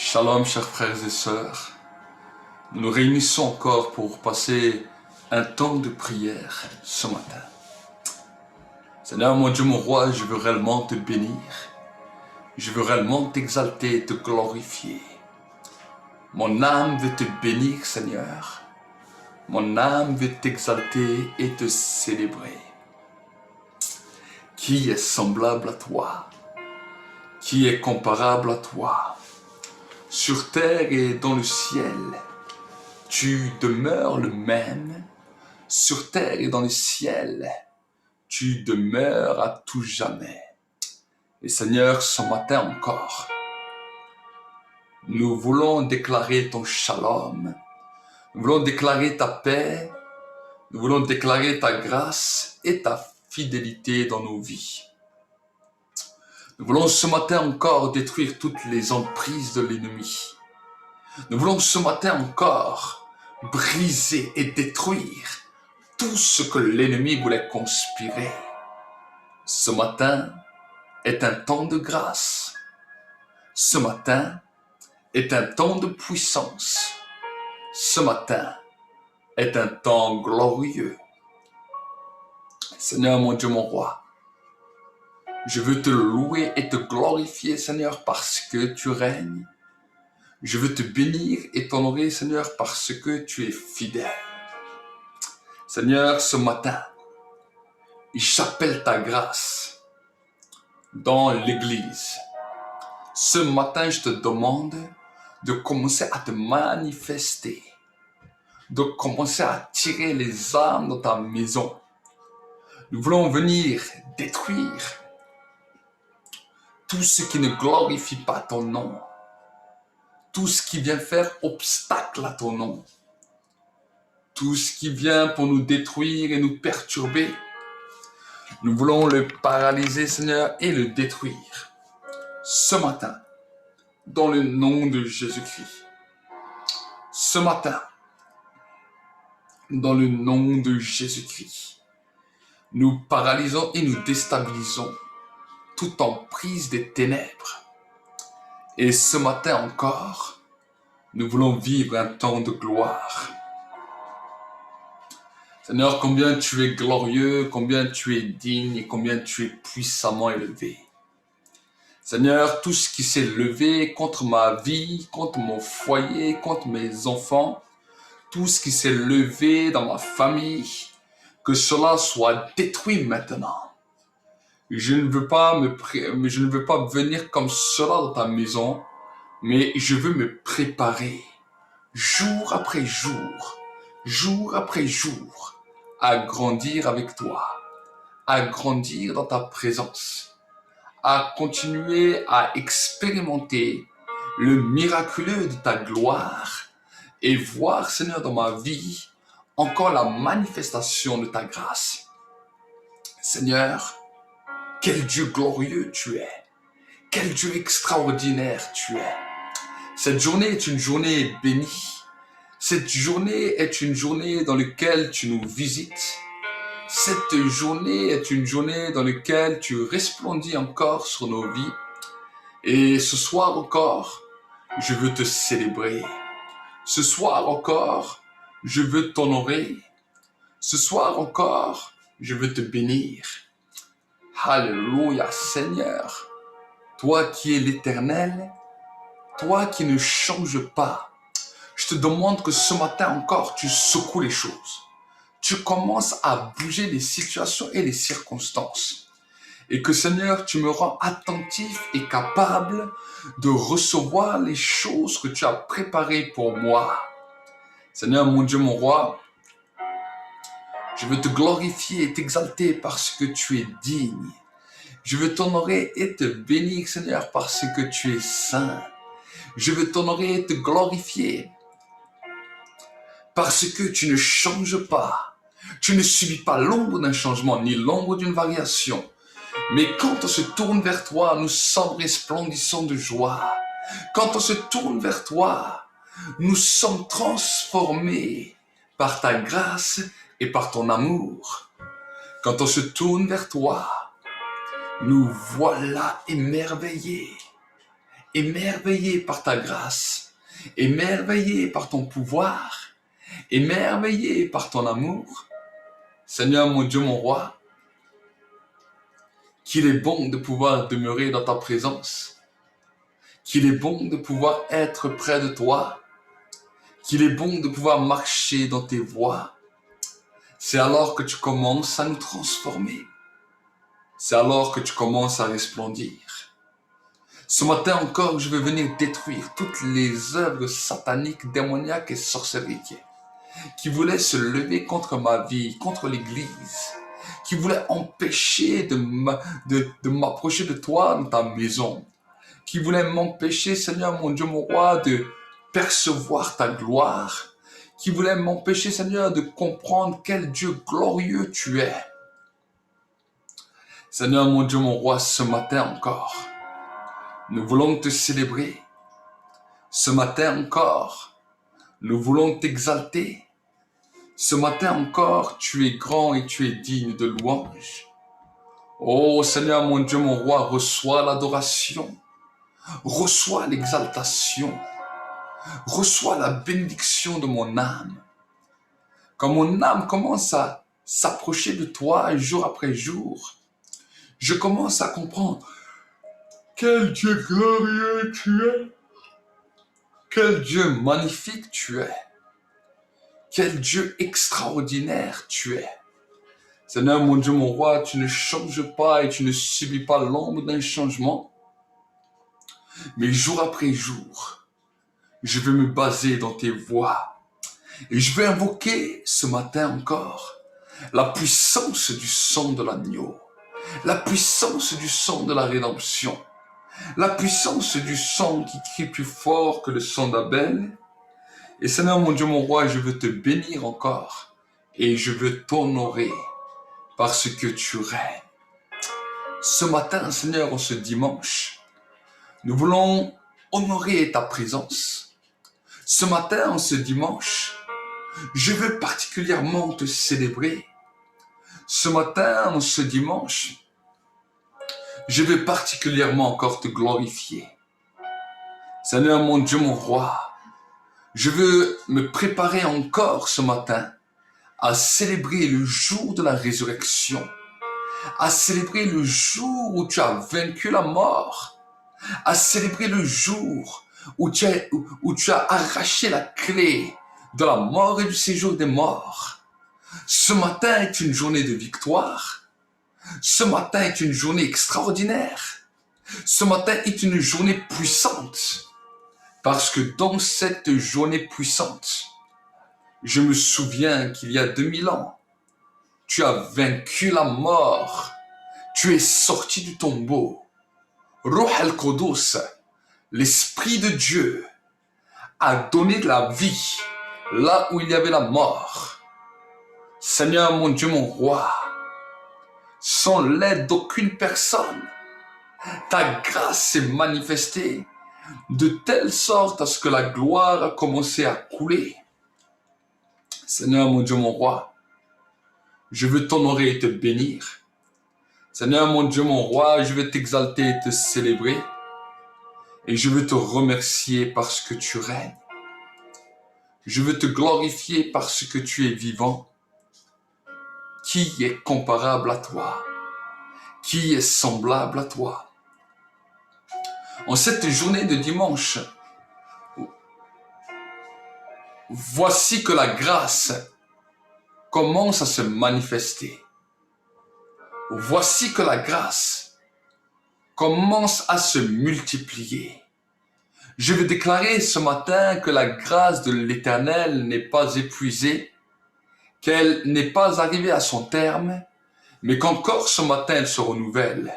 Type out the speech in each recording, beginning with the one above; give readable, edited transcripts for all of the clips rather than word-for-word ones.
Shalom, chers frères et sœurs. Nous nous réunissons encore pour passer un temps de prière ce matin. Seigneur, mon Dieu, mon roi, je veux réellement te bénir. Je veux réellement t'exalter et te glorifier. Mon âme veut te bénir, Seigneur. Mon âme veut t'exalter et te célébrer. Qui est semblable à toi? Qui est comparable à toi? Sur terre et dans le ciel, tu demeures le même. Sur terre et dans le ciel, tu demeures à tout jamais. Et Seigneur, ce matin encore, nous voulons déclarer ton shalom. Nous voulons déclarer ta paix. Nous voulons déclarer ta grâce et ta fidélité dans nos vies. Nous voulons ce matin encore détruire toutes les emprises de l'ennemi. Nous voulons ce matin encore briser et détruire tout ce que l'ennemi voulait conspirer. Ce matin est un temps de grâce. Ce matin est un temps de puissance. Ce matin est un temps glorieux. Seigneur, mon Dieu, mon roi, je veux te louer et te glorifier, Seigneur, parce que tu règnes. Je veux te bénir et t'honorer, Seigneur, parce que tu es fidèle. Seigneur, ce matin, j'appelle ta grâce dans l'Église. Ce matin, je te demande de commencer à te manifester, de commencer à attirer les âmes dans ta maison. Nous voulons venir détruire tout ce qui ne glorifie pas ton nom, tout ce qui vient faire obstacle à ton nom, tout ce qui vient pour nous détruire et nous perturber. Nous voulons le paralyser, Seigneur, et le détruire ce matin, dans le nom de Jésus-Christ. Ce matin, dans le nom de Jésus-Christ, nous paralysons et nous déstabilisons toute emprise des ténèbres. Et ce matin encore, nous voulons vivre un temps de gloire. Seigneur, combien tu es glorieux, combien tu es digne et combien tu es puissamment élevé. Seigneur, tout ce qui s'est levé contre ma vie, contre mon foyer, contre mes enfants, tout ce qui s'est levé dans ma famille, que cela soit détruit maintenant. Je ne veux pas venir comme cela dans ta maison, mais je veux me préparer jour après jour, à grandir avec toi, à grandir dans ta présence, à continuer à expérimenter le miraculeux de ta gloire et voir, Seigneur, dans ma vie, encore la manifestation de ta grâce. Seigneur, quel Dieu glorieux tu es, quel Dieu extraordinaire tu es. Cette journée est une journée bénie. Cette journée est une journée dans laquelle tu nous visites. Cette journée est une journée dans laquelle tu resplendis encore sur nos vies. Et ce soir encore, je veux te célébrer. Ce soir encore, je veux t'honorer. Ce soir encore, je veux te bénir. Alléluia, Seigneur. Toi qui es l'Éternel, toi qui ne changes pas, je te demande que ce matin encore, tu secoues les choses. Tu commences à bouger les situations et les circonstances. Et que Seigneur, tu me rends attentif et capable de recevoir les choses que tu as préparées pour moi. Seigneur, mon Dieu, mon roi, je veux te glorifier et t'exalter parce que tu es digne. Je veux t'honorer et te bénir, Seigneur, parce que tu es saint. Je veux t'honorer et te glorifier parce que tu ne changes pas. Tu ne subis pas l'ombre d'un changement ni l'ombre d'une variation. Mais quand on se tourne vers toi, nous sommes resplendissants de joie. Quand on se tourne vers toi, nous sommes transformés par ta grâce et par ton amour. Quand on se tourne vers toi, nous voilà émerveillés. émerveillé par ta grâce, émerveillé par ton pouvoir, émerveillé par ton amour. Seigneur mon Dieu, mon roi, qu'il est bon de pouvoir demeurer dans ta présence, qu'il est bon de pouvoir être près de toi, qu'il est bon de pouvoir marcher dans tes voies. C'est alors que tu commences à nous transformer. C'est alors que tu commences à resplendir. Ce matin encore, je veux venir détruire toutes les œuvres sataniques, démoniaques et sorcelleries qui voulaient se lever contre ma vie, contre l'Église, qui voulaient empêcher de m'approcher de toi dans ta maison, qui voulaient m'empêcher, Seigneur mon Dieu, mon roi, de percevoir ta gloire, qui voulaient m'empêcher, Seigneur, de comprendre quel Dieu glorieux tu es. Seigneur mon Dieu, mon roi, ce matin encore, nous voulons te célébrer. Ce matin encore, nous voulons t'exalter. Ce matin encore, tu es grand et tu es digne de louange. Oh Seigneur mon Dieu, mon roi, reçois l'adoration, reçois l'exaltation, reçois la bénédiction de mon âme. Quand mon âme commence à s'approcher de toi jour après jour, je commence à comprendre quel Dieu glorieux tu es, quel Dieu magnifique tu es, quel Dieu extraordinaire tu es. Seigneur mon Dieu, mon roi, tu ne changes pas et tu ne subis pas l'ombre d'un changement. Mais jour après jour, je veux me baser dans tes voies. Et je veux invoquer ce matin encore la puissance du sang de l'agneau, la puissance du sang de la rédemption, la puissance du sang qui crie plus fort que le sang d'Abel. Et Seigneur mon Dieu, mon roi, je veux te bénir encore et je veux t'honorer parce que tu règnes. Ce matin, Seigneur, en ce dimanche, nous voulons honorer ta présence. Ce matin, en ce dimanche, je veux particulièrement te célébrer. Ce matin, en ce dimanche, je veux particulièrement encore te glorifier. Seigneur mon Dieu, mon roi, je veux me préparer encore ce matin à célébrer le jour de la résurrection, à célébrer le jour où tu as vaincu la mort, à célébrer le jour où tu as arraché la clé de la mort et du séjour des morts. Ce matin est une journée de victoire. Ce matin est une journée extraordinaire. Ce matin est une journée puissante. Parce que dans cette journée puissante, je me souviens qu'il y a 2000 ans, tu as vaincu la mort. Tu es sorti du tombeau. Ruh al-Qudus, l'Esprit de Dieu, a donné de la vie là où il y avait la mort. Seigneur mon Dieu, mon roi, sans l'aide d'aucune personne, ta grâce s'est manifestée de telle sorte à ce que la gloire a commencé à couler. Seigneur mon Dieu, mon roi, je veux t'honorer et te bénir. Seigneur mon Dieu, mon roi, je veux t'exalter et te célébrer. Et je veux te remercier parce que tu règnes. Je veux te glorifier parce que tu es vivant. Qui est comparable à toi? Qui est semblable à toi? En cette journée de dimanche, voici que la grâce commence à se manifester. Voici que la grâce commence à se multiplier. Je veux déclarer ce matin que la grâce de l'Éternel n'est pas épuisée, qu'elle n'est pas arrivée à son terme, mais qu'encore ce matin elle se renouvelle,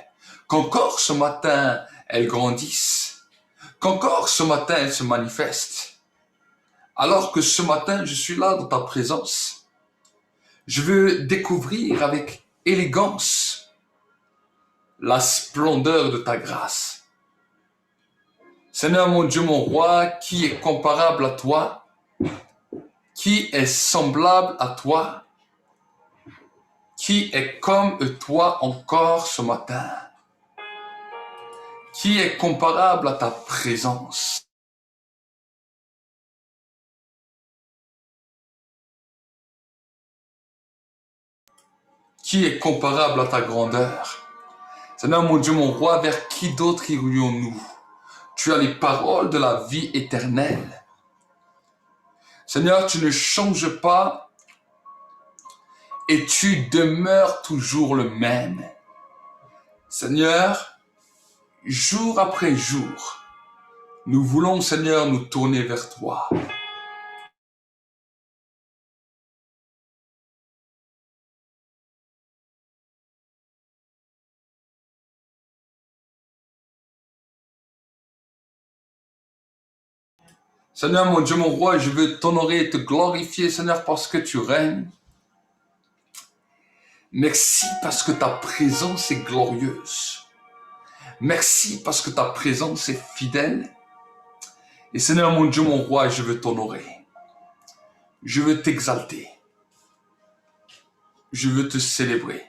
qu'encore ce matin elle grandisse, qu'encore ce matin elle se manifeste. Alors que ce matin je suis là dans ta présence, je veux découvrir avec élégance la splendeur de ta grâce. Seigneur mon Dieu, mon roi, qui est comparable à toi? Qui est semblable à toi? Qui est comme toi encore ce matin? Qui est comparable à ta présence? Qui est comparable à ta grandeur? Seigneur mon Dieu, mon roi, vers qui d'autre irions-nous? Tu as les paroles de la vie éternelle. Seigneur, tu ne changes pas et tu demeures toujours le même. Seigneur, jour après jour, nous voulons, Seigneur, nous tourner vers toi. Seigneur mon Dieu, mon roi, je veux t'honorer et te glorifier, Seigneur, parce que tu règnes. Merci parce que ta présence est glorieuse. Merci parce que ta présence est fidèle. Et Seigneur mon Dieu, mon roi, je veux t'honorer. Je veux t'exalter. Je veux te célébrer.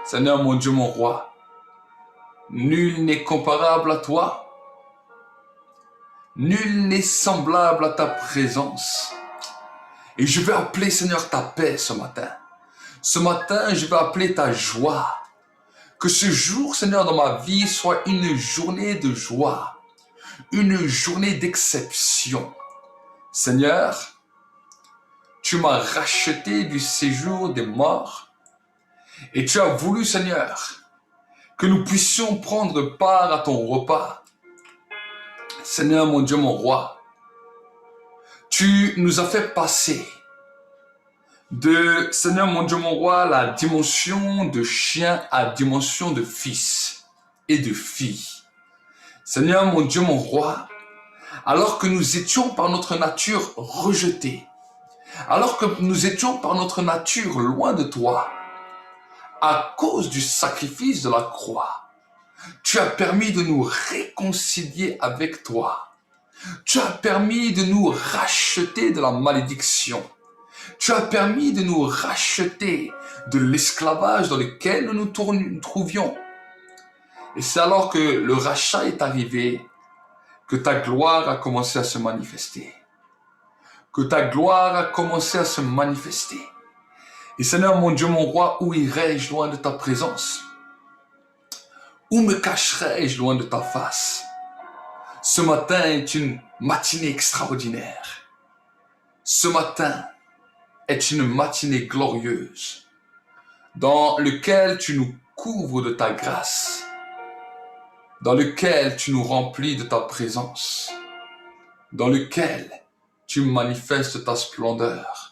Seigneur mon Dieu, mon roi, nul n'est comparable à toi. Nul n'est semblable à ta présence. Et je veux appeler, Seigneur, ta paix ce matin. Ce matin, je veux appeler ta joie. Que ce jour, Seigneur, dans ma vie, soit une journée de joie. Une journée d'exception. Seigneur, tu m'as racheté du séjour des morts. Et tu as voulu, Seigneur, que nous puissions prendre part à ton repas. Seigneur, mon Dieu, mon roi, tu nous as fait passer de, Seigneur, mon Dieu, mon roi, la dimension de chien à dimension de fils et de fille. Seigneur, mon Dieu, mon roi, alors que nous étions par notre nature rejetés, alors que nous étions par notre nature loin de toi, à cause du sacrifice de la croix, tu as permis de nous réconcilier avec toi. Tu as permis de nous racheter de la malédiction. Tu as permis de nous racheter de l'esclavage dans lequel nous nous trouvions. Et c'est alors que le rachat est arrivé que ta gloire a commencé à se manifester. Que ta gloire a commencé à se manifester. Et Seigneur mon Dieu, mon roi, où irais-je loin de ta présence? Où me cacherai-je loin de ta face? Ce matin est une matinée extraordinaire. Ce matin est une matinée glorieuse dans laquelle tu nous couvres de ta grâce, dans lequel tu nous remplis de ta présence, dans lequel tu manifestes ta splendeur.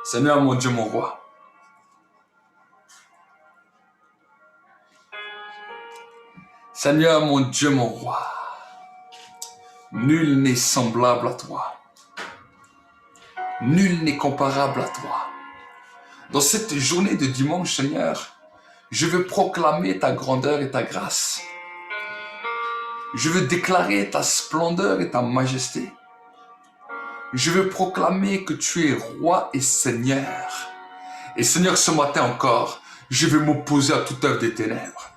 Seigneur mon Dieu, mon roi, Seigneur mon Dieu, mon roi, nul n'est semblable à toi. Nul n'est comparable à toi. Dans cette journée de dimanche, Seigneur, je veux proclamer ta grandeur et ta grâce. Je veux déclarer ta splendeur et ta majesté. Je veux proclamer que tu es roi et Seigneur. Et Seigneur, ce matin encore, je veux m'opposer à toute œuvre des ténèbres.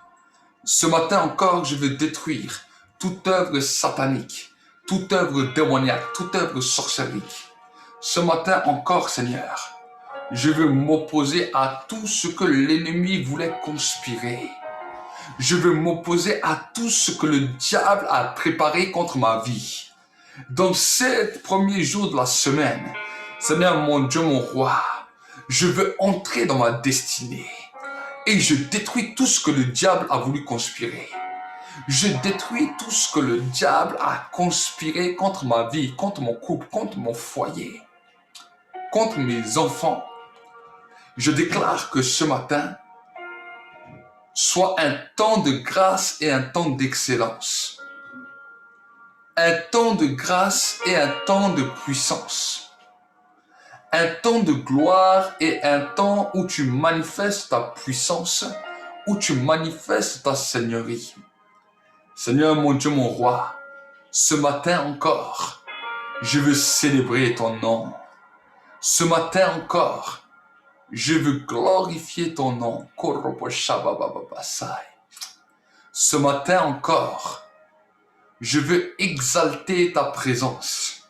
Ce matin encore, je veux détruire toute œuvre satanique, toute œuvre démoniaque, toute œuvre sorcellerie. Ce matin encore, Seigneur, je veux m'opposer à tout ce que l'ennemi voulait conspirer. Je veux m'opposer à tout ce que le diable a préparé contre ma vie. Dans ces premiers jours de la semaine, Seigneur mon Dieu, mon roi, je veux entrer dans ma destinée et je détruis tout ce que le diable a voulu conspirer. Je détruis tout ce que le diable a conspiré contre ma vie, contre mon couple, contre mon foyer, contre mes enfants. Je déclare que ce matin soit un temps de grâce et un temps d'excellence. Un temps de grâce et un temps de puissance. Un temps de gloire et un temps où tu manifestes ta puissance, où tu manifestes ta seigneurie. Seigneur mon Dieu, mon roi, ce matin encore, je veux célébrer ton nom. Ce matin encore, je veux glorifier ton nom. Ce matin encore, je veux exalter ta présence.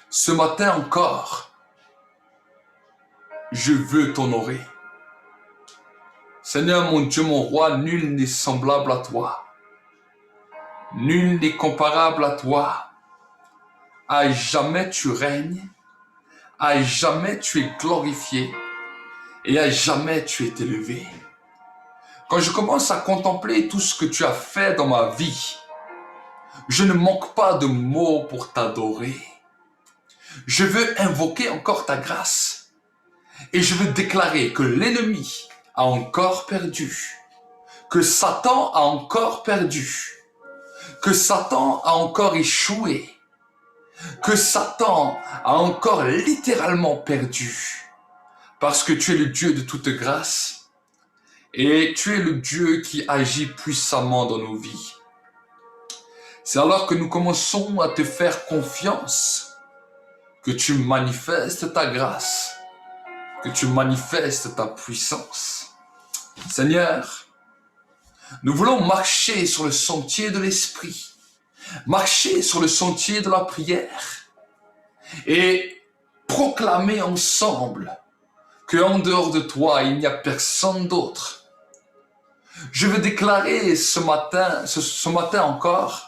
Ce matin encore, je veux t'honorer. Seigneur mon Dieu, mon roi, nul n'est semblable à toi. Nul n'est comparable à toi. À jamais tu règnes, à jamais tu es glorifié et à jamais tu es élevé. Quand je commence à contempler tout ce que tu as fait dans ma vie, je ne manque pas de mots pour t'adorer. Je veux invoquer encore ta grâce et je veux déclarer que l'ennemi a encore perdu, que Satan a encore perdu, que Satan a encore échoué, que Satan a encore littéralement perdu, parce que tu es le Dieu de toute grâce et tu es le Dieu qui agit puissamment dans nos vies. C'est alors que nous commençons à te faire confiance que tu manifestes ta grâce, que tu manifestes ta puissance. Seigneur, nous voulons marcher sur le sentier de l'esprit, marcher sur le sentier de la prière et proclamer ensemble qu'en dehors de toi, il n'y a personne d'autre. Je veux déclarer ce matin encore,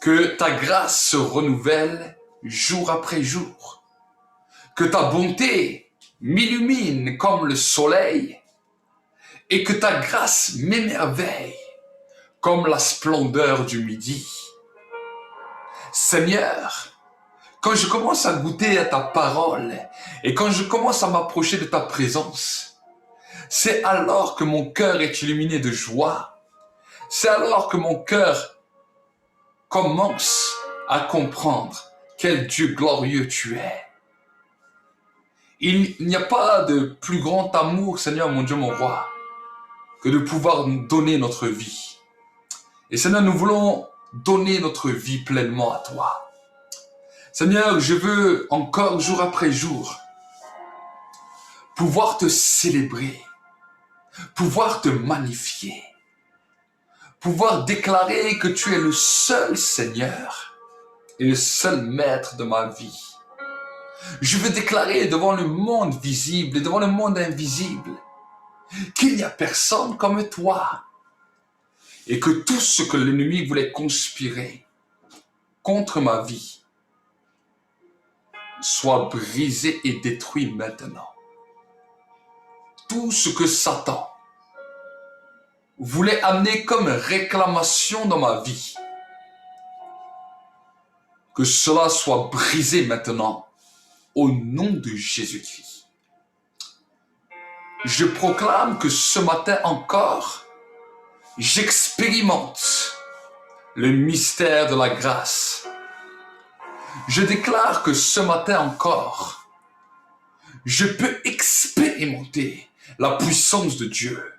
que ta grâce se renouvelle jour après jour, que ta bonté m'illumine comme le soleil et que ta grâce m'émerveille comme la splendeur du midi. Seigneur, quand je commence à goûter à ta parole et quand je commence à m'approcher de ta présence, c'est alors que mon cœur est illuminé de joie. C'est alors que mon cœur commence à comprendre quel Dieu glorieux tu es. Il n'y a pas de plus grand amour, Seigneur mon Dieu, mon roi, que de pouvoir nous donner notre vie. Et Seigneur, nous voulons donner notre vie pleinement à toi. Seigneur, je veux encore jour après jour pouvoir te célébrer, pouvoir te magnifier, pouvoir déclarer que tu es le seul Seigneur et le seul maître de ma vie. Je veux déclarer devant le monde visible et devant le monde invisible qu'il n'y a personne comme toi et que tout ce que l'ennemi voulait conspirer contre ma vie soit brisé et détruit maintenant. Tout ce que Satan voulait amener comme réclamation dans ma vie, que cela soit brisé maintenant au nom de Jésus-Christ. Je proclame que ce matin encore, j'expérimente le mystère de la grâce. Je déclare que ce matin encore, je peux expérimenter la puissance de Dieu.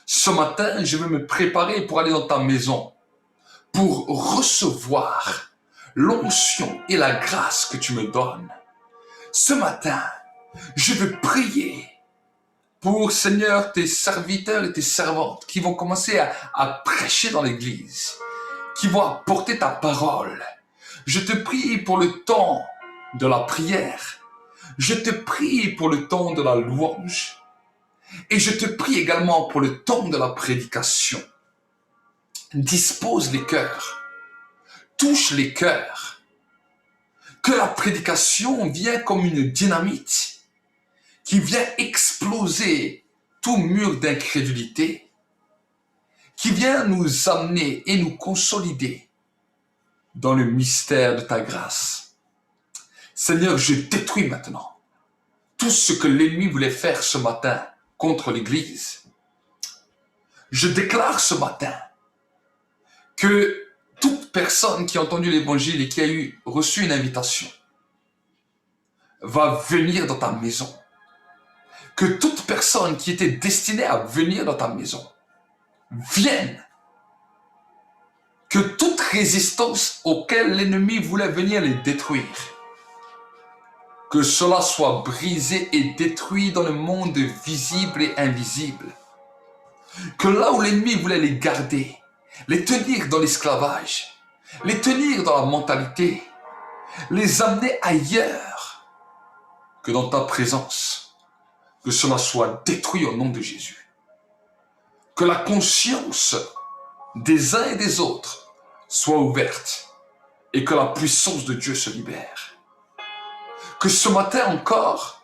Ce matin, je vais me préparer pour aller dans ta maison, pour recevoir l'onction et la grâce que tu me donnes. Ce matin, je veux prier pour, Seigneur, tes serviteurs et tes servantes qui vont commencer à prêcher dans l'église, qui vont apporter ta parole. Je te prie pour le temps de la prière. Je te prie pour le temps de la louange. Et je te prie également pour le temps de la prédication. Dispose les cœurs. Touche les cœurs. Que la prédication vienne comme une dynamite qui vient exploser tout mur d'incrédulité, qui vient nous amener et nous consolider dans le mystère de ta grâce. Seigneur, je détruis maintenant tout ce que l'ennemi voulait faire ce matin contre l'Église. Je déclare ce matin que toute personne qui a entendu l'Évangile et qui a reçu une invitation va venir dans ta maison. Que toute personne qui était destinée à venir dans ta maison vienne. Que toute résistance auquel l'ennemi voulait venir les détruire, que cela soit brisé et détruit dans le monde visible et invisible. Que là où l'ennemi voulait les garder, les tenir dans l'esclavage, les tenir dans la mentalité, les amener ailleurs que dans ta présence, que cela soit détruit au nom de Jésus. Que la conscience des uns et des autres soit ouverte et que la puissance de Dieu se libère. Que ce matin encore,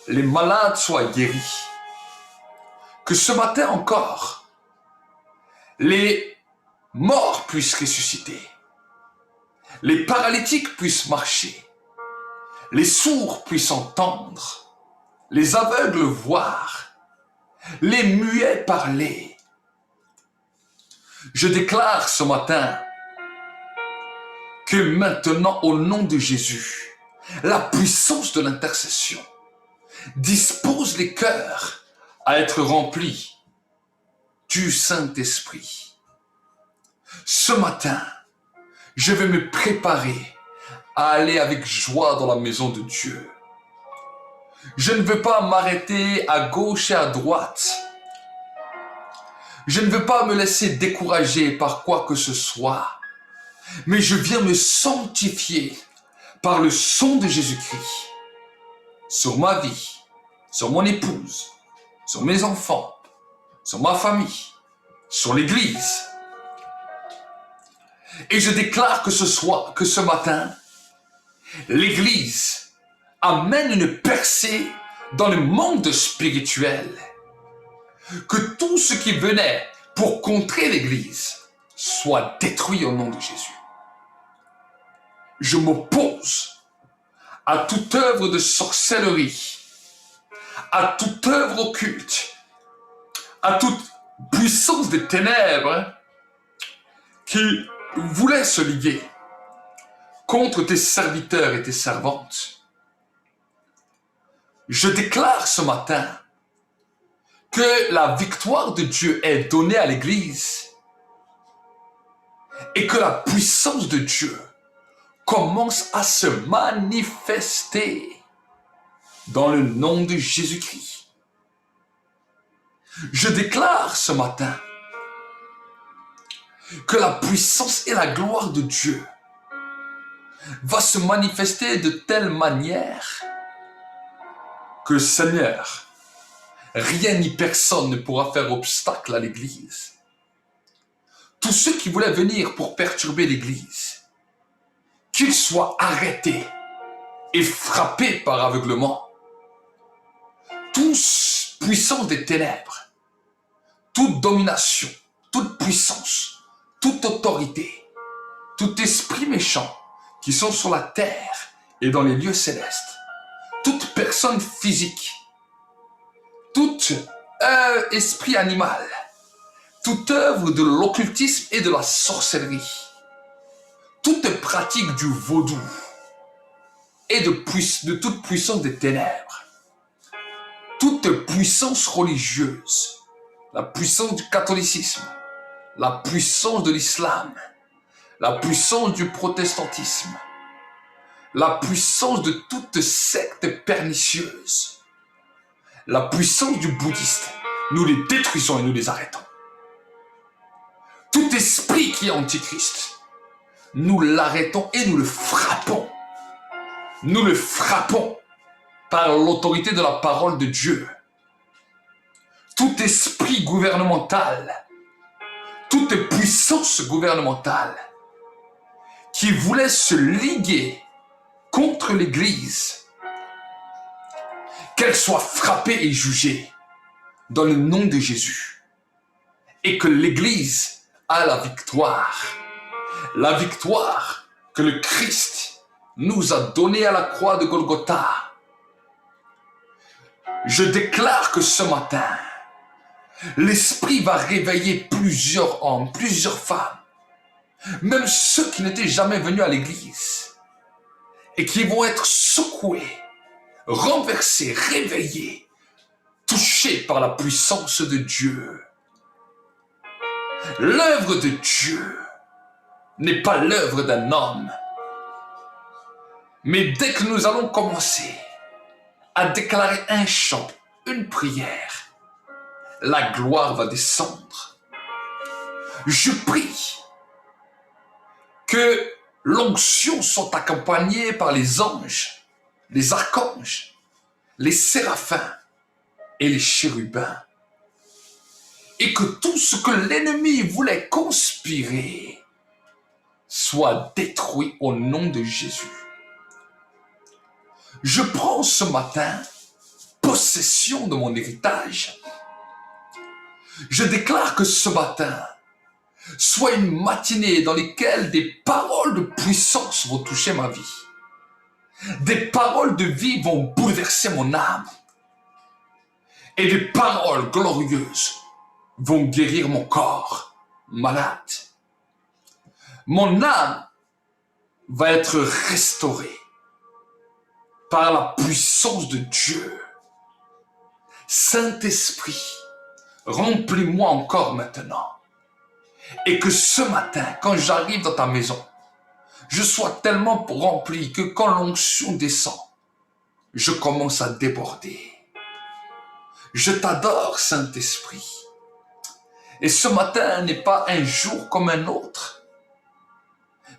les malades soient guéris. Que ce matin encore, les morts puissent ressusciter. Les paralytiques puissent marcher. Les sourds puissent entendre. Les aveugles voir. Les muets parler. Je déclare ce matin que maintenant, au nom de Jésus, la puissance de l'intercession dispose les cœurs à être remplis du Saint-Esprit. Ce matin, je vais me préparer à aller avec joie dans la maison de Dieu. Je ne veux pas m'arrêter à gauche et à droite. Je ne veux pas me laisser décourager par quoi que ce soit, mais je viens me sanctifier par le sang de Jésus-Christ sur ma vie, sur mon épouse, sur mes enfants, sur ma famille, sur l'Église. Et je déclare que ce matin, l'Église amène une percée dans le monde spirituel. Que tout ce qui venait pour contrer l'Église soit détruit au nom de Jésus. Je m'oppose à toute œuvre de sorcellerie, à toute œuvre occulte, à toute puissance des ténèbres qui voulait se liguer contre tes serviteurs et tes servantes. Je déclare ce matin que la victoire de Dieu est donnée à l'Église et que la puissance de Dieu commence à se manifester dans le nom de Jésus-Christ. Je déclare ce matin que la puissance et la gloire de Dieu va se manifester de telle manière que, Seigneur, rien ni personne ne pourra faire obstacle à l'Église. Tous ceux qui voulaient venir pour perturber l'Église, qu'ils soient arrêtés et frappés par aveuglement. Tous puissance des ténèbres, toute domination, toute puissance, toute autorité, tout esprit méchant qui sont sur la terre et dans les lieux célestes, toute personne physique, tout esprit animal, toute œuvre de l'occultisme et de la sorcellerie, toute pratique du vaudou et de toute puissance des ténèbres, toute puissance religieuse, la puissance du catholicisme, la puissance de l'islam, la puissance du protestantisme, la puissance de toute secte pernicieuse, la puissance du bouddhiste, nous les détruisons et nous les arrêtons. Tout esprit qui est antichrist, nous l'arrêtons et nous le frappons. Nous le frappons par l'autorité de la parole de Dieu. Tout esprit gouvernemental, toute puissance gouvernementale qui voulait se liguer contre l'Église, qu'elle soit frappée et jugée dans le nom de Jésus et que l'Église a la victoire. La victoire que le Christ nous a donnée à la croix de Golgotha. Je déclare que ce matin, l'Esprit va réveiller plusieurs hommes, plusieurs femmes, même ceux qui n'étaient jamais venus à l'église, et qui vont être secoués renversé, réveillé, touché par la puissance de Dieu. L'œuvre de Dieu n'est pas l'œuvre d'un homme. Mais dès que nous allons commencer à déclarer un chant, une prière, la gloire va descendre. Je prie que l'onction soit accompagnée par les anges, les archanges, les séraphins et les chérubins. Et que tout ce que l'ennemi voulait conspirer soit détruit au nom de Jésus. Je prends ce matin possession de mon héritage. Je déclare que ce matin soit une matinée dans laquelle des paroles de puissance vont toucher ma vie. Des paroles de vie vont bouleverser mon âme. Et des paroles glorieuses vont guérir mon corps malade. Mon âme va être restaurée par la puissance de Dieu. Saint-Esprit, remplis-moi encore maintenant. Et que ce matin, quand j'arrive dans ta maison, je sois tellement rempli que quand l'onction descend, je commence à déborder. Je t'adore, Saint-Esprit. Et ce matin n'est pas un jour comme un autre,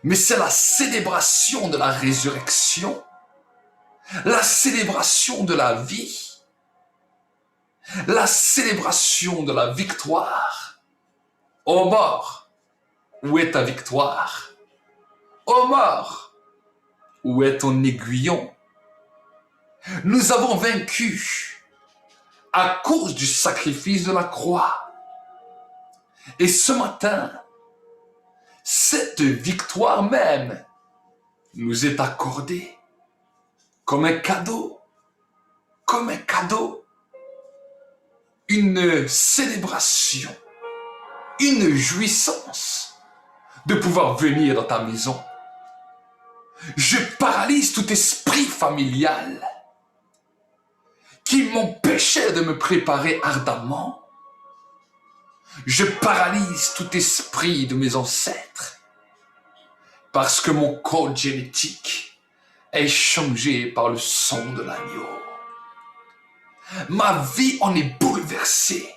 mais c'est la célébration de la résurrection, la célébration de la vie, la célébration de la victoire. Ô mort, où est ta victoire? Ô mort, où est ton aiguillon? Nous avons vaincu à cause du sacrifice de la croix. Et ce matin, cette victoire même nous est accordée comme un cadeau, une célébration, une jouissance de pouvoir venir dans ta maison. Je paralyse tout esprit familial qui m'empêchait de me préparer ardemment. Je paralyse tout esprit de mes ancêtres parce que mon code génétique est changé par le sang de l'agneau. Ma vie en est bouleversée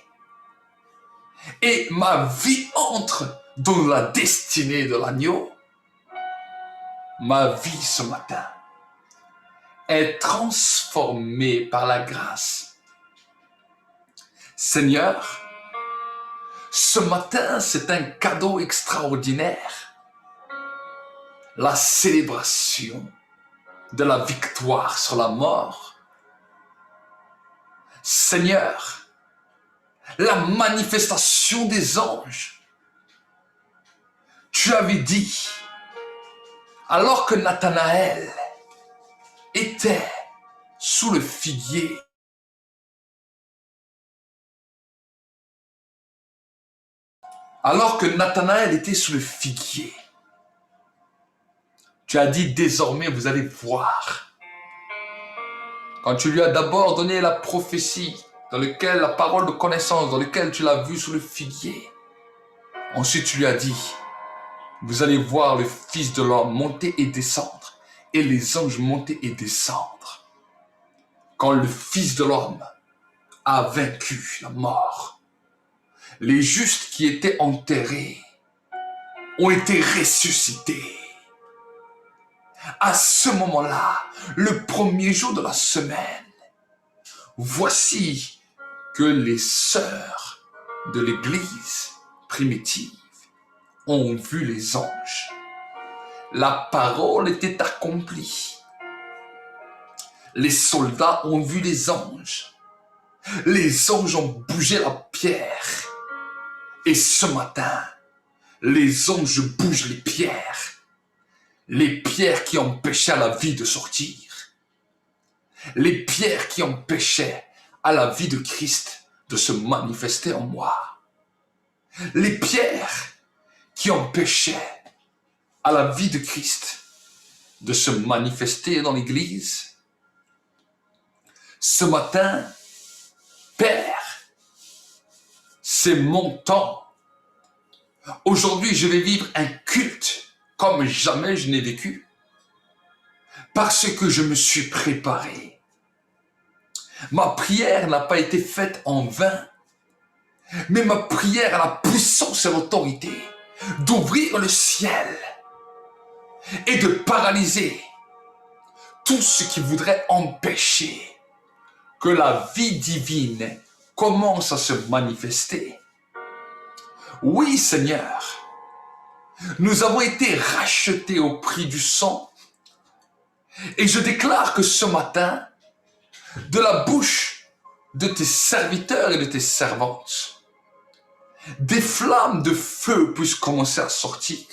et ma vie entre dans la destinée de l'agneau. Ma vie ce matin est transformée par la grâce. Seigneur, ce matin, c'est un cadeau extraordinaire. La célébration de la victoire sur la mort. Seigneur, la manifestation des anges. Tu avais dit, alors que Nathanaël était sous le figuier, tu as dit désormais vous allez voir. Quand tu lui as d'abord donné la prophétie, dans laquelle la parole de connaissance, dans laquelle tu l'as vu sous le figuier, ensuite tu lui as dit, vous allez voir le Fils de l'homme monter et descendre, et les anges monter et descendre. Quand le Fils de l'homme a vaincu la mort, les justes qui étaient enterrés ont été ressuscités. À ce moment-là, le premier jour de la semaine, voici que les sœurs de l'Église primitive ont vu les anges. La parole était accomplie. Les soldats ont vu les anges. Les anges ont bougé la pierre. Et ce matin, les anges bougent les pierres. Les pierres qui empêchaient la vie de sortir. Les pierres qui empêchaient à la vie de Christ de se manifester en moi. Les pierres qui empêchaient à la vie de Christ de se manifester dans l'Église. Ce matin, Père, c'est mon temps. Aujourd'hui, je vais vivre un culte comme jamais je n'ai vécu. Parce que je me suis préparé. Ma prière n'a pas été faite en vain. Mais ma prière a la puissance et l'autorité d'ouvrir le ciel et de paralyser tout ce qui voudrait empêcher que la vie divine commence à se manifester. Oui, Seigneur, nous avons été rachetés au prix du sang et je déclare que ce matin, de la bouche de tes serviteurs et de tes servantes, des flammes de feu puissent commencer à sortir.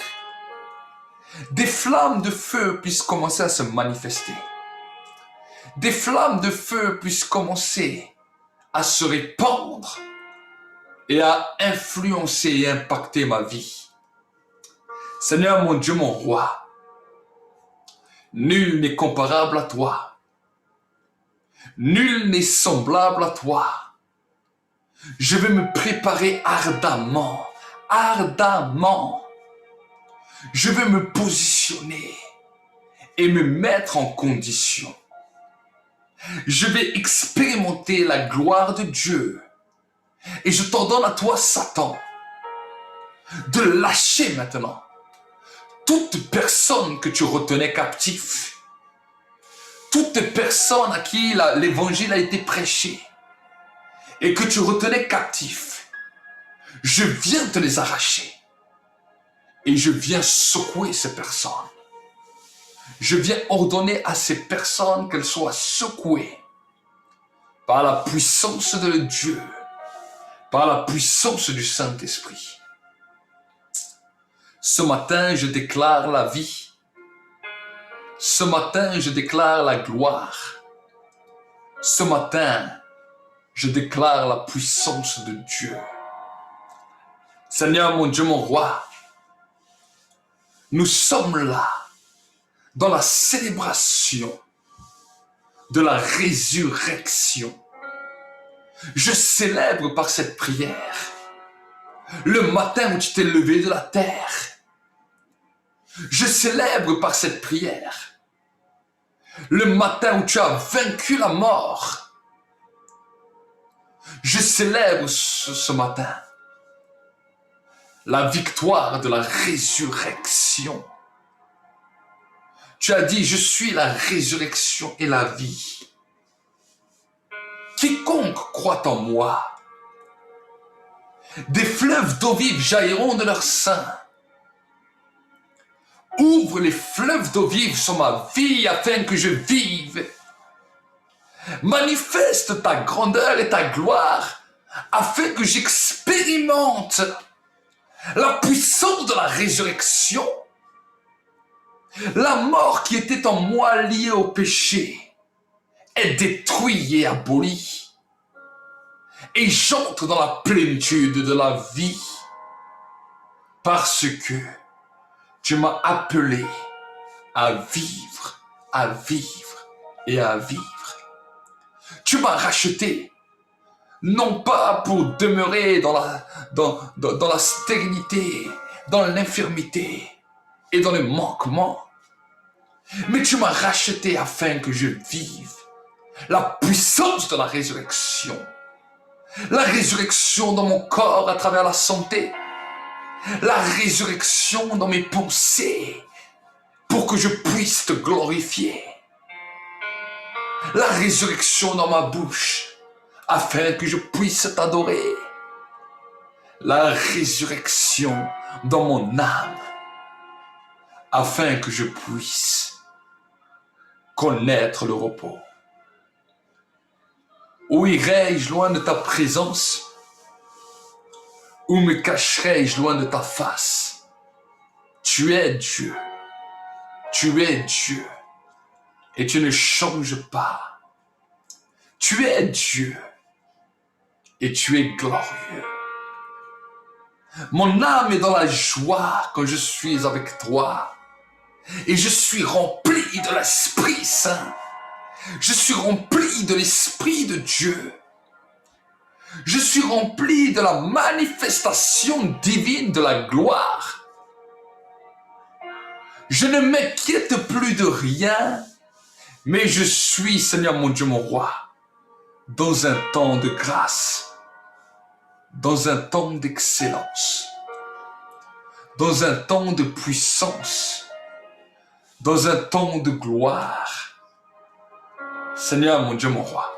Des flammes de feu puissent commencer à se manifester. Des flammes de feu puissent commencer à se répandre et à influencer et impacter ma vie. Seigneur mon Dieu, mon roi, nul n'est comparable à toi. Nul n'est semblable à toi. Je vais me préparer ardemment, ardemment. Je vais me positionner et me mettre en condition. Je vais expérimenter la gloire de Dieu. Et je t'ordonne à toi, Satan, de lâcher maintenant toute personne que tu retenais captif, toute personne à qui l'évangile a été prêché et que tu retenais captif. Je viens te les arracher et je viens secouer ces personnes. Je viens ordonner à ces personnes qu'elles soient secouées par la puissance de Dieu, par la puissance du Saint-Esprit. Ce matin, je déclare la vie. Ce matin, je déclare la gloire. Ce matin, je déclare la puissance de Dieu. Seigneur mon Dieu, mon roi, nous sommes là dans la célébration de la résurrection. Je célèbre par cette prière le matin où tu t'es levé de la terre. Je célèbre par cette prière le matin où tu as vaincu la mort. Je célèbre ce matin la victoire de la résurrection. Tu as dit, je suis la résurrection et la vie. Quiconque croit en moi, des fleuves d'eau vive jailliront de leur sein. Ouvre les fleuves d'eau vive sur ma vie afin que je vive. Manifeste ta grandeur et ta gloire afin que j'expérimente la puissance de la résurrection. La mort qui était en moi liée au péché est détruite et abolie. Et j'entre dans la plénitude de la vie parce que tu m'as appelé à vivre et à vivre. Tu m'as racheté, non pas pour demeurer dans la stérilité, dans l'infirmité et dans le manquement, mais tu m'as racheté afin que je vive la puissance de la résurrection. La résurrection dans mon corps à travers la santé. La résurrection dans mes pensées pour que je puisse te glorifier. La résurrection dans ma bouche afin que je puisse t'adorer. La résurrection dans mon âme afin que je puisse connaître le repos. Où irai-je loin de ta présence? Où me cacherai-je loin de ta face? Tu es Dieu. Tu es Dieu. Et tu ne changes pas. Tu es Dieu. Et tu es glorieux. Mon âme est dans la joie quand je suis avec toi. Et je suis rempli de l'Esprit Saint. Je suis rempli de l'Esprit de Dieu. Je suis rempli de la manifestation divine de la gloire. Je ne m'inquiète plus de rien, mais je suis, Seigneur mon Dieu, mon roi, dans un temps de grâce, dans un temps d'excellence, dans un temps de puissance, dans un temps de gloire. Seigneur mon Dieu, mon roi,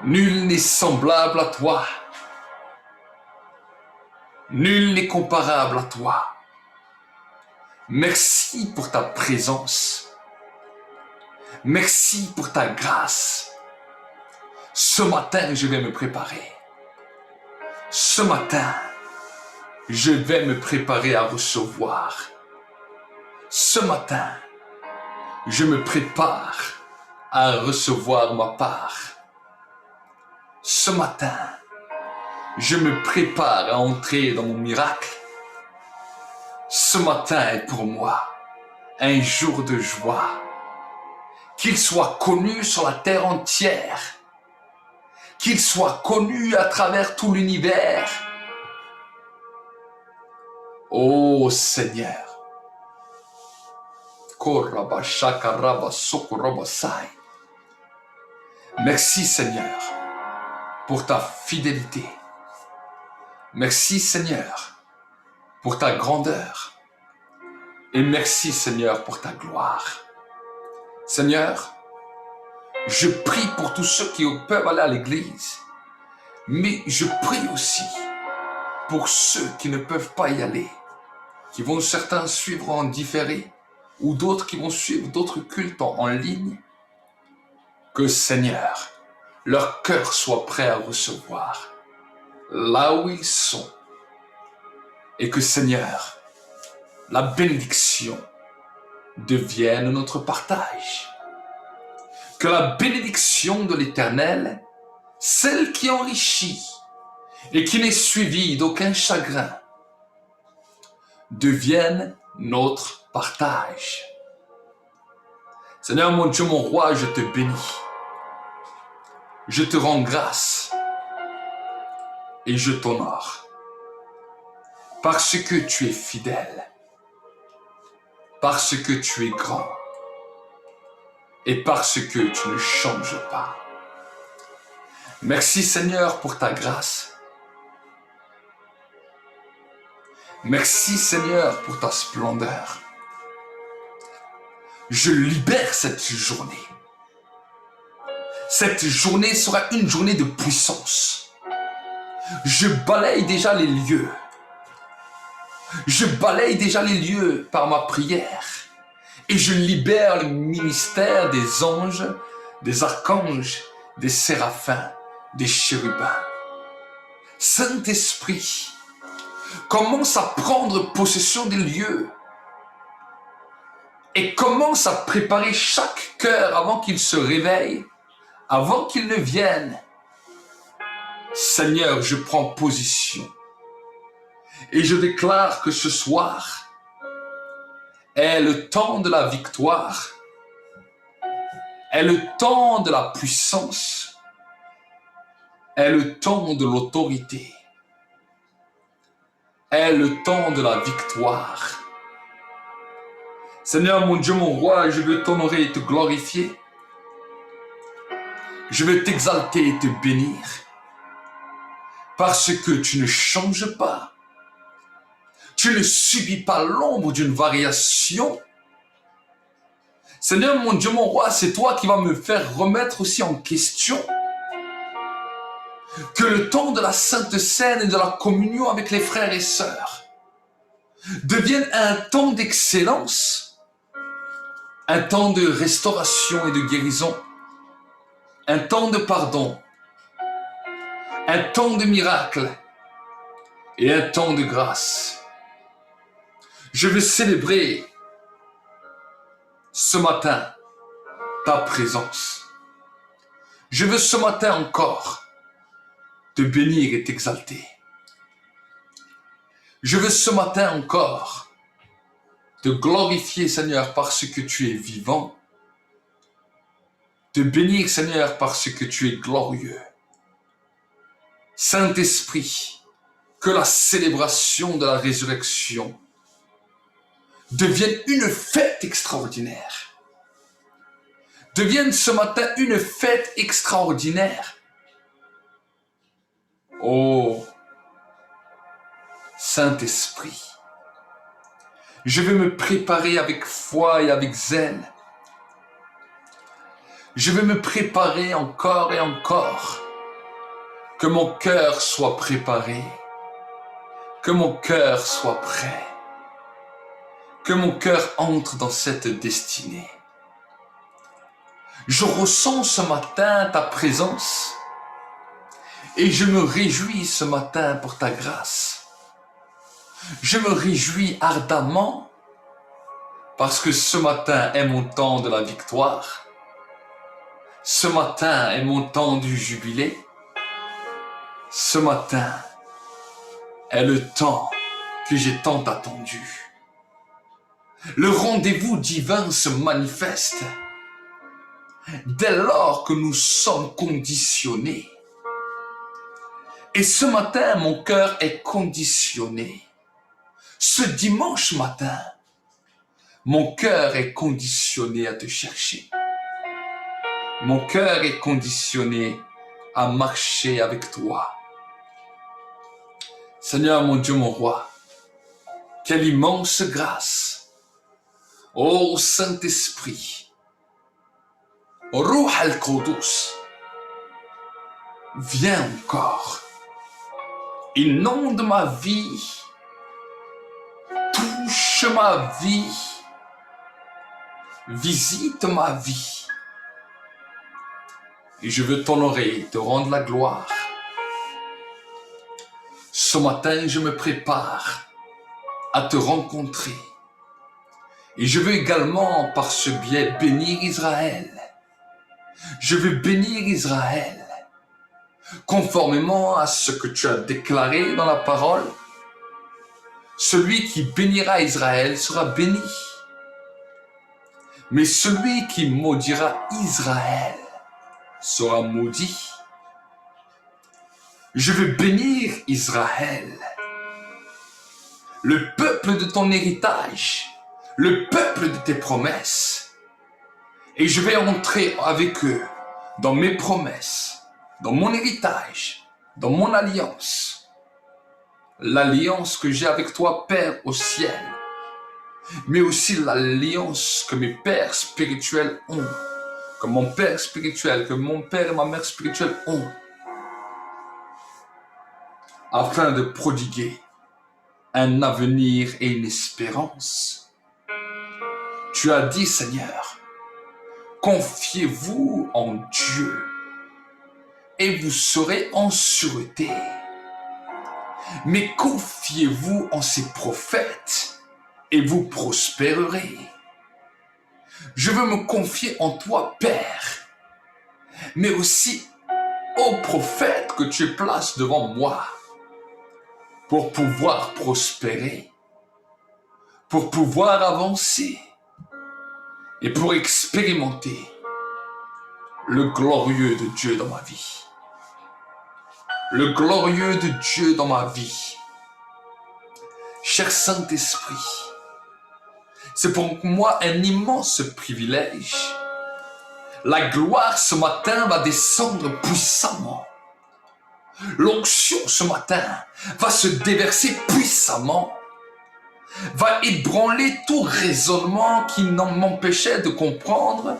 nul n'est semblable à toi. Nul n'est comparable à toi. Merci pour ta présence. Merci pour ta grâce. Ce matin, je vais me préparer. Ce matin, je vais me préparer à recevoir. Ce matin, je me prépare à recevoir ma part. Ce matin, je me prépare à entrer dans mon miracle. Ce matin est pour moi un jour de joie. Qu'il soit connu sur la terre entière. Qu'il soit connu à travers tout l'univers. Ô Seigneur. Merci Seigneur pour ta fidélité. Merci Seigneur pour ta grandeur. Et merci Seigneur pour ta gloire. Seigneur, je prie pour tous ceux qui peuvent aller à l'église. Mais je prie aussi pour ceux qui ne peuvent pas y aller. Qui vont certains suivre en différé. Ou d'autres qui vont suivre d'autres cultes en ligne. Que Seigneur, leur cœur soit prêt à recevoir là où ils sont. Et que Seigneur, la bénédiction devienne notre partage. Que la bénédiction de l'Éternel, celle qui enrichit et qui n'est suivie d'aucun chagrin, devienne notre partage. Seigneur mon Dieu, mon roi, je te bénis. Je te rends grâce et je t'honore. Parce que tu es fidèle, parce que tu es grand et parce que tu ne changes pas. Merci Seigneur pour ta grâce. Merci Seigneur pour ta splendeur. Je libère cette journée. Cette journée sera une journée de puissance. Je balaye déjà les lieux. Je balaye déjà les lieux par ma prière. Et je libère le ministère des anges, des archanges, des séraphins, des chérubins. Saint-Esprit, commence à prendre possession des lieux. Et commence à préparer chaque cœur avant qu'il se réveille, avant qu'il ne vienne. Seigneur, je prends position. Et je déclare que ce soir est le temps de la victoire, est le temps de la puissance, est le temps de l'autorité, est le temps de la victoire. Seigneur mon Dieu, mon roi, je veux t'honorer et te glorifier. Je veux t'exalter et te bénir. Parce que tu ne changes pas. Tu ne subis pas l'ombre d'une variation. Seigneur mon Dieu, mon roi, c'est toi qui vas me faire remettre aussi en question. Que le temps de la Sainte Seine et de la communion avec les frères et sœurs devienne un temps d'excellence. Un temps de restauration et de guérison. Un temps de pardon. Un temps de miracle. Et un temps de grâce. Je veux célébrer ce matin ta présence. Je veux ce matin encore te bénir et t'exalter. Je veux ce matin encore te glorifier, Seigneur, parce que tu es vivant, te bénir, Seigneur, parce que tu es glorieux. Saint-Esprit, que la célébration de la résurrection devienne une fête extraordinaire. Devienne ce matin une fête extraordinaire. Oh, Saint-Esprit, je veux me préparer avec foi et avec zèle. Je veux me préparer encore et encore. Que mon cœur soit préparé. Que mon cœur soit prêt. Que mon cœur entre dans cette destinée. Je ressens ce matin ta présence et je me réjouis ce matin pour ta grâce. Je me réjouis ardemment parce que ce matin est mon temps de la victoire. Ce matin est mon temps du jubilé. Ce matin est le temps que j'ai tant attendu. Le rendez-vous divin se manifeste dès lors que nous sommes conditionnés. Et ce matin, mon cœur est conditionné. Ce dimanche matin, mon cœur est conditionné à te chercher. Mon cœur est conditionné à marcher avec toi. Seigneur, mon Dieu, mon roi, quelle immense grâce. Ô Saint-Esprit, Ruh al-Qudus, viens encore, inonde ma vie, touche ma vie, visite ma vie. Et je veux t'honorer, te rendre la gloire. Ce matin, je me prépare à te rencontrer. Et je veux également, par ce biais, bénir Israël. Je veux bénir Israël, conformément à ce que tu as déclaré dans la parole. Celui qui bénira Israël sera béni. Mais celui qui maudira Israël sera maudit. Je veux bénir Israël, le peuple de ton héritage, le peuple de tes promesses. Et je vais entrer avec eux dans mes promesses, dans mon héritage, dans mon alliance. L'alliance que j'ai avec toi, Père au ciel, mais aussi l'alliance que mes pères spirituels ont, que mon père spirituel, que mon père et ma mère spirituelle ont, afin de prodiguer un avenir et une espérance. Tu as dit, Seigneur, confiez-vous en Dieu et vous serez en sûreté. Mais confiez-vous en ses prophètes et vous prospérerez. Je veux me confier en toi, Père, mais aussi aux prophètes que tu places devant moi pour pouvoir prospérer, pour pouvoir avancer et pour expérimenter le glorieux de Dieu dans ma vie. Le glorieux de Dieu dans ma vie. Cher Saint-Esprit, c'est pour moi un immense privilège. La gloire ce matin va descendre puissamment. L'onction ce matin va se déverser puissamment, va ébranler tout raisonnement qui m'empêchait de comprendre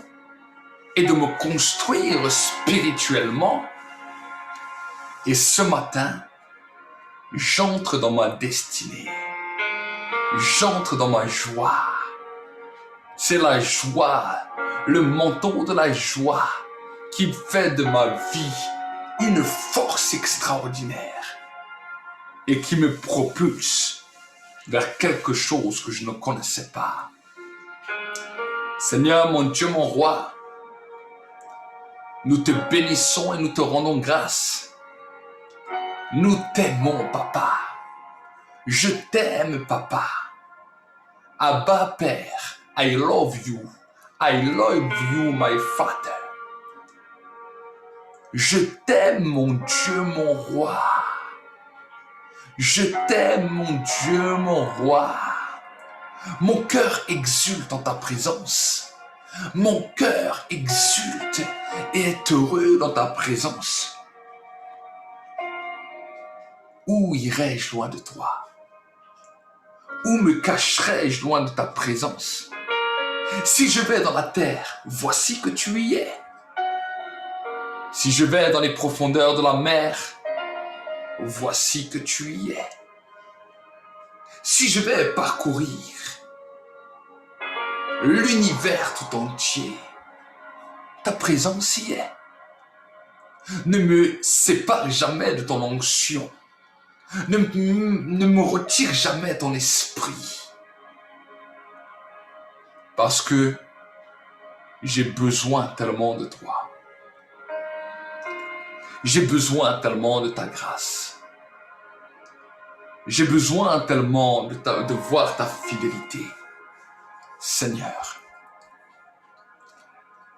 et de me construire spirituellement. Et ce matin, j'entre dans ma destinée. J'entre dans ma joie. C'est la joie, le manteau de la joie qui fait de ma vie une force extraordinaire et qui me propulse vers quelque chose que je ne connaissais pas. Seigneur, mon Dieu, mon roi, nous te bénissons et nous te rendons grâce. Nous t'aimons, Papa. Je t'aime, Papa. Abba Père, I love you. I love you, my Father. Je t'aime, mon Dieu, mon roi. Je t'aime, mon Dieu, mon roi. Mon cœur exulte en ta présence. Mon cœur exulte et est heureux dans ta présence. Où irai-je loin de toi? Où me cacherai-je loin de ta présence? Si je vais dans la terre, voici que tu y es. Si je vais dans les profondeurs de la mer, voici que tu y es. Si je vais parcourir l'univers tout entier, ta présence y est. Ne me sépare jamais de ton onction. Ne me retire jamais ton esprit. Parce que j'ai besoin tellement de toi. J'ai besoin tellement de ta grâce. J'ai besoin tellement de voir ta fidélité. Seigneur,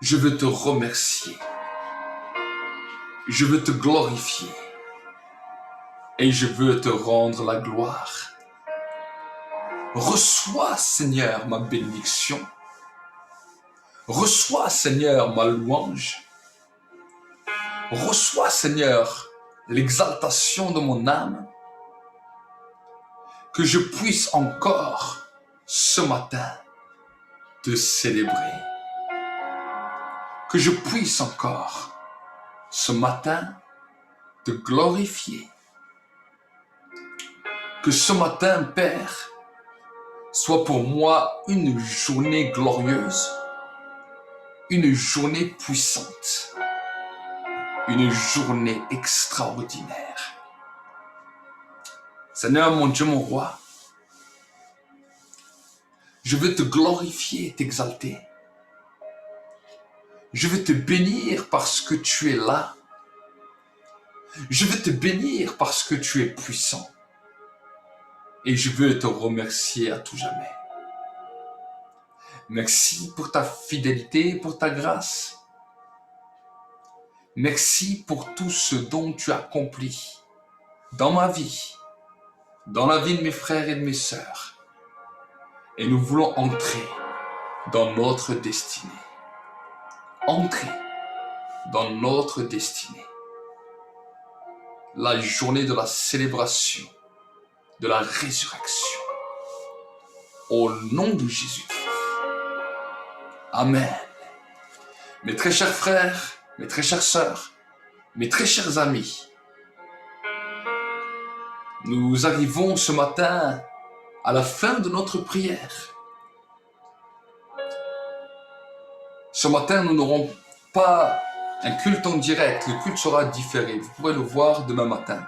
je veux te remercier. Je veux te glorifier. Et je veux te rendre la gloire. Reçois, Seigneur, ma bénédiction. Reçois, Seigneur, ma louange. Reçois, Seigneur, l'exaltation de mon âme. Que je puisse encore, ce matin, te célébrer. Que je puisse encore, ce matin, te glorifier. Que ce matin, Père, soit pour moi une journée glorieuse, une journée puissante, une journée extraordinaire. Seigneur, mon Dieu, mon roi, je veux te glorifier et t'exalter. Je veux te bénir parce que tu es là. Je veux te bénir parce que tu es puissant. Et je veux te remercier à tout jamais. Merci pour ta fidélité, pour ta grâce. Merci pour tout ce dont tu as accompli dans ma vie, dans la vie de mes frères et de mes sœurs. Et nous voulons entrer dans notre destinée. Entrer dans notre destinée. La journée de la célébration, de la résurrection. Au nom de Jésus. Amen. Mes très chers frères, mes très chères sœurs, mes très chers amis, nous arrivons ce matin à la fin de notre prière. Ce matin, nous n'aurons pas un culte en direct, le culte sera différé. Vous pourrez le voir demain matin.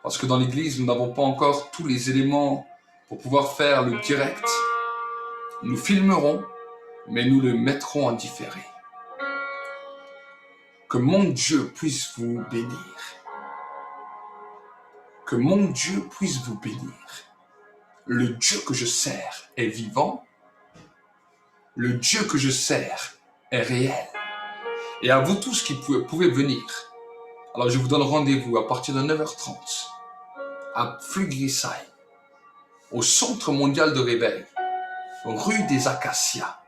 Parce que dans l'église, nous n'avons pas encore tous les éléments pour pouvoir faire le direct. Nous filmerons, mais nous le mettrons en différé. Que mon Dieu puisse vous bénir. Que mon Dieu puisse vous bénir. Le Dieu que je sers est vivant. Le Dieu que je sers est réel. Et à vous tous qui pouvez venir. Alors je vous donne rendez-vous à partir de 9h30 à Flugrisheim, au Centre mondial de réveil, rue des Acacias,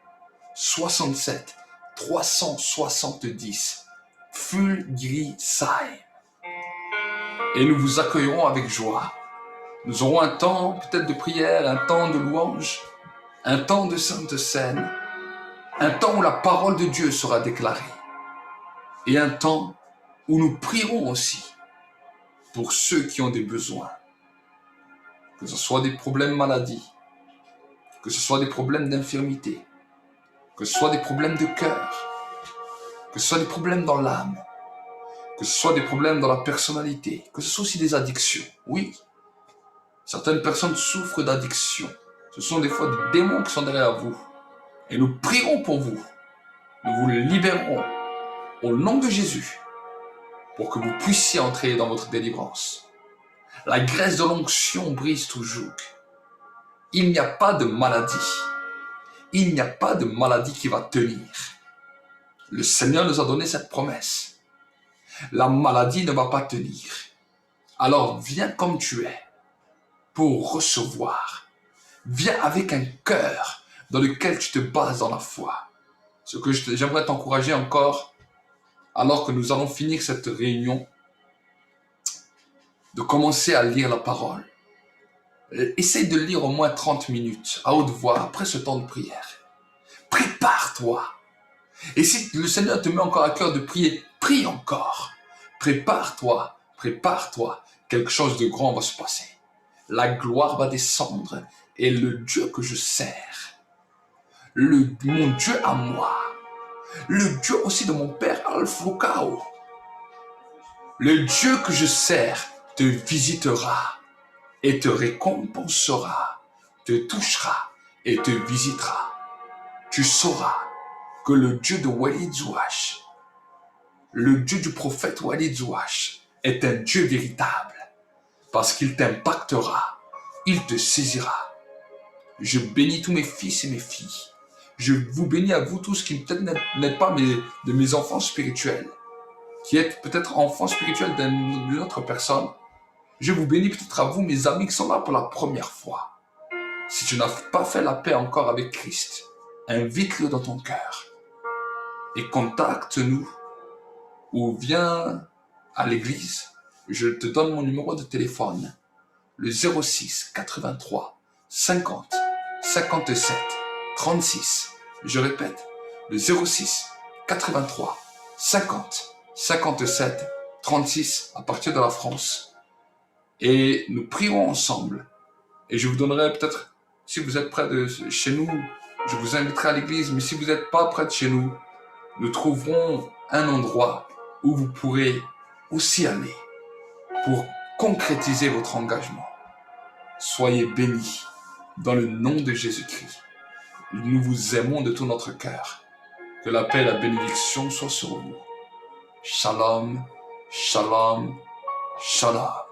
67 370 Flugrisheim. Et nous vous accueillerons avec joie. Nous aurons un temps peut-être de prière, un temps de louange, un temps de sainte scène, un temps où la parole de Dieu sera déclarée et un temps où nous prierons aussi pour ceux qui ont des besoins, que ce soit des problèmes maladie, que ce soit des problèmes d'infirmité, que ce soit des problèmes de cœur, que ce soit des problèmes dans l'âme, que ce soit des problèmes dans la personnalité, que ce soit aussi des addictions. Oui, certaines personnes souffrent d'addictions. Ce sont des fois des démons qui sont derrière vous. Et nous prierons pour vous. Nous vous libérerons au nom de Jésus pour que vous puissiez entrer dans votre délivrance. La graisse de l'onction brise tout joug. Il n'y a pas de maladie. Il n'y a pas de maladie qui va tenir. Le Seigneur nous a donné cette promesse. La maladie ne va pas tenir. Alors viens comme tu es pour recevoir. Viens avec un cœur dans lequel tu te bases dans la foi. Ce que j'aimerais t'encourager encore, alors que nous allons finir cette réunion, de commencer à lire la parole. Essaye de lire au moins 30 minutes à haute voix après ce temps de prière. Prépare-toi. Et si le Seigneur te met encore à cœur de prier, prie encore. Prépare-toi, prépare-toi. Quelque chose de grand va se passer. La gloire va descendre et le Dieu que je sers, mon Dieu à moi, le Dieu aussi de mon père Alfokao, le Dieu que je sers te visitera et te récompensera, te touchera et te visitera. Tu sauras que le Dieu de Walid Zouache, le Dieu du prophète Walid Zouache, est un Dieu véritable parce qu'il t'impactera, il te saisira. Je bénis tous mes fils et mes filles. Je vous bénis à vous tous qui peut-être n'êtes pas de mes enfants spirituels, qui êtes peut-être enfants spirituels d'une autre personne. Je vous bénis peut-être à vous, mes amis qui sont là pour la première fois. Si tu n'as pas fait la paix encore avec Christ, invite-le dans ton cœur et contacte-nous ou viens à l'église. Je te donne mon numéro de téléphone, le 06 83 50 57 36. Je répète, le 06 83 50 57 36 à partir de la France. Et nous prierons ensemble. Et je vous donnerai peut-être, si vous êtes près de chez nous, je vous inviterai à l'église. Mais si vous n'êtes pas près de chez nous, nous trouverons un endroit où vous pourrez aussi aller pour concrétiser votre engagement. Soyez bénis dans le nom de Jésus-Christ. Nous vous aimons de tout notre cœur. Que la paix et la bénédiction soient sur vous. Shalom, shalom, shalom.